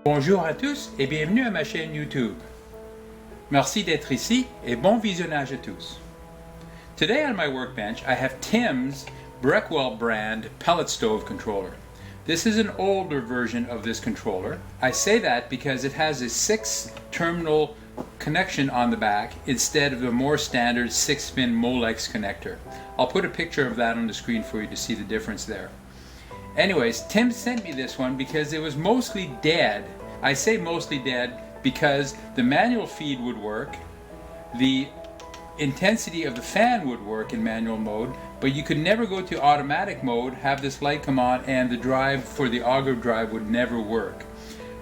Bonjour à tous et bienvenue à ma chaîne YouTube. Merci d'être ici et bon visionnage à tous. Today on my workbench I have Tim's Breckwell brand Pellet Stove Controller. This is an older version of this controller. I say that because it has a 6-terminal connection on the back instead of the more standard 6-pin Molex connector. I'll put a picture of that on the screen for you to see the difference there. Anyways, Tim sent me this one because it was mostly dead. I say mostly dead because the manual feed would work, the intensity of the fan would work in manual mode, but you could never go to automatic mode, have this light come on, and the drive for the Auger drive would never work.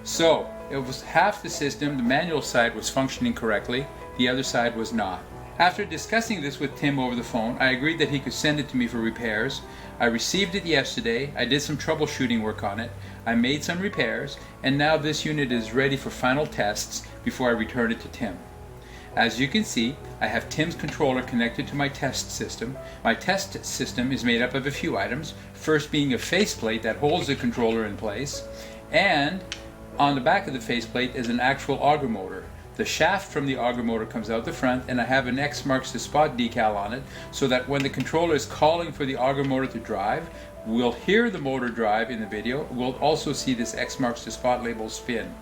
So it was half the system, the manual side was functioning correctly, the other side was not. After discussing this with Tim over the phone, I agreed that he could send it to me for repairs. I received it yesterday, I did some troubleshooting work on it, I made some repairs, and now this unit is ready for final tests before I return it to Tim. As you can see, I have Tim's controller connected to my test system. My test system is made up of a few items, first being a faceplate that holds the controller in place, and on the back of the faceplate is an actual auger motor. The shaft from the auger motor comes out the front, and I have an X marks the spot decal on it so that when the controller is calling for the auger motor to drive, we'll hear the motor drive in the video. We'll also see this X marks the spot label spin.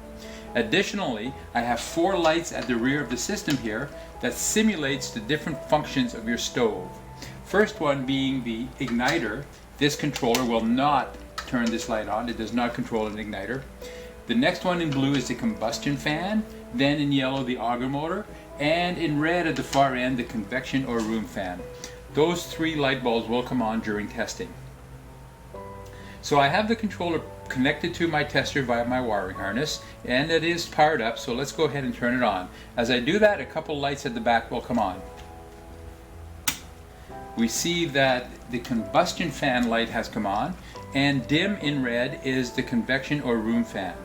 Additionally, I have 4 lights at the rear of the system here that simulates the different functions of your stove. First one being the igniter. This controller will not turn this light on. It does not control an igniter. The next one in blue is the combustion fan, then in yellow the auger motor, and in red at the far end the convection or room fan. Those 3 light bulbs will come on during testing. So I have the controller connected to my tester via my wiring harness, and it is powered up, so let's go ahead and turn it on. As I do that, a couple lights at the back will come on. We see that the combustion fan light has come on, and dim in red is the convection or room fan.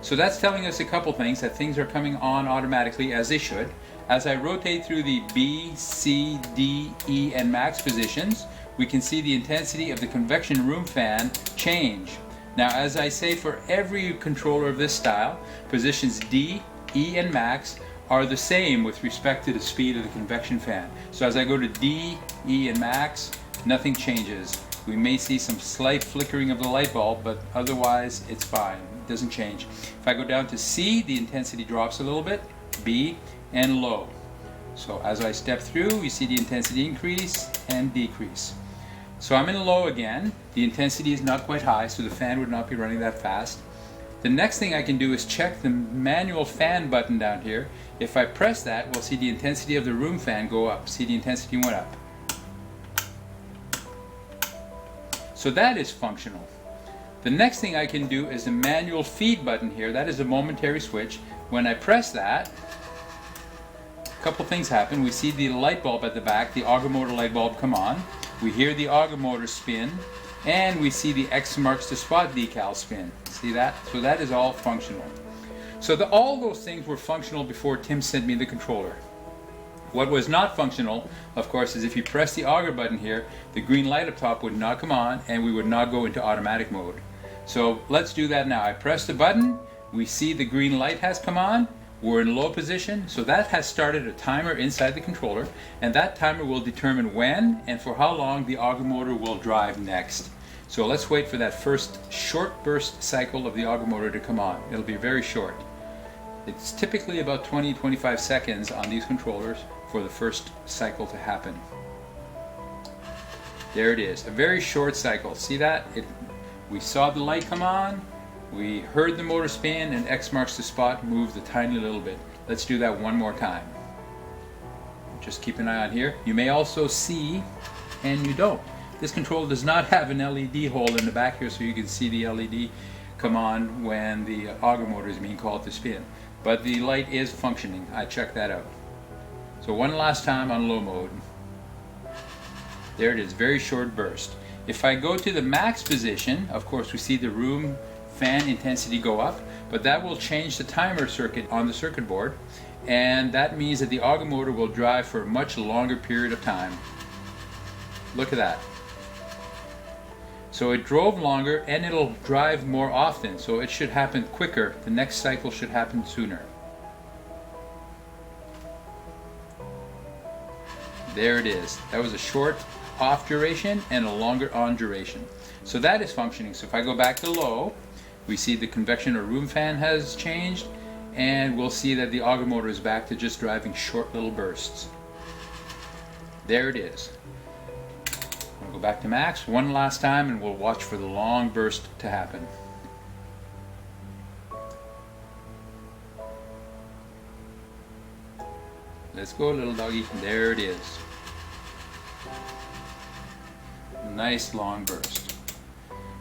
So that's telling us a couple things, that things are coming on automatically as they should. As I rotate through the B, C, D, E, and max positions, we can see the intensity of the convection room fan change. Now, as I say for every controller of this style, positions D, E, and max are the same with respect to the speed of the convection fan. So as I go to D, E, and max, nothing changes. We may see some slight flickering of the light bulb, but otherwise it's fine. It doesn't change. If I go down to C, the intensity drops a little bit, B, and low. So as I step through, you see the intensity increase and decrease. So I'm in low again. The intensity is not quite high, so the fan would not be running that fast. The next thing I can do is check the manual fan button down here. If I press that, we'll see the intensity of the room fan go up. See, the intensity went up. So that is functional. The next thing I can do is the manual feed button here. That is a momentary switch. When I press that, a couple things happen. We see the light bulb at the back, the auger motor light bulb come on. We hear the auger motor spin, and we see the X marks the spot decal spin. See that? So that is all functional. So all those things were functional before Tim sent me the controller. What was not functional, of course, is if you press the auger button here, the green light up top would not come on and we would not go into automatic mode. So let's do that now. I press the button, we see the green light has come on, we're in low position, so that has started a timer inside the controller, and that timer will determine when and for how long the auger motor will drive next. So let's wait for that first short burst cycle of the auger motor to come on. It'll be very short. It's typically about 20-25 seconds on these controllers for the first cycle to happen. There it is, a very short cycle. See that? We saw the light come on, we heard the motor spin, and X marks the spot moves a tiny little bit. Let's do that one more time. Just keep an eye on here. You may also see, and you don't. This controller does not have an LED hole in the back here so you can see the LED come on when the auger motor is being called to spin. But the light is functioning. I checked that out. So one last time on low mode. There it is, very short burst. If I go to the max position, of course we see the room fan intensity go up, but that will change the timer circuit on the circuit board, and that means that the auger motor will drive for a much longer period of time. Look at that. So it drove longer and it'll drive more often, so it should happen quicker. The next cycle should happen sooner. There it is. That was a short off duration and a longer on duration. So that is functioning. So if I go back to low, we see the convection or room fan has changed, and we'll see that the auger motor is back to just driving short little bursts. There it is. We'll go back to max one last time and we'll watch for the long burst to happen. Let's go, little doggy. There it is. Nice long burst.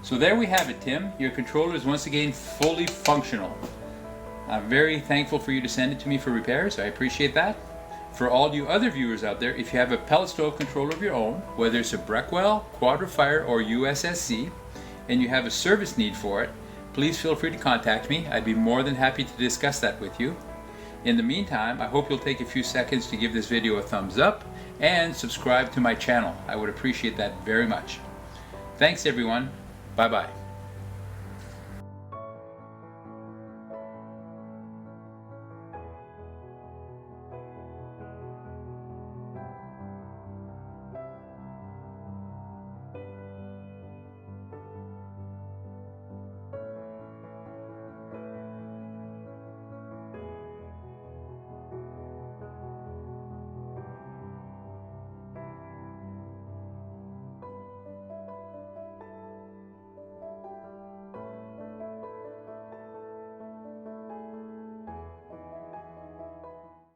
So there we have it, Tim. Your controller is once again fully functional. I'm very thankful for you to send it to me for repairs. I appreciate that. For all you other viewers out there, if you have a pellet stove controller of your own, whether it's a Breckwell, Quadra-Fire, or USSC, and you have a service need for it, please feel free to contact me. I'd be more than happy to discuss that with you. In the meantime, I hope you'll take a few seconds to give this video a thumbs up and subscribe to my channel. I would appreciate that very much. Thanks everyone. Bye-bye.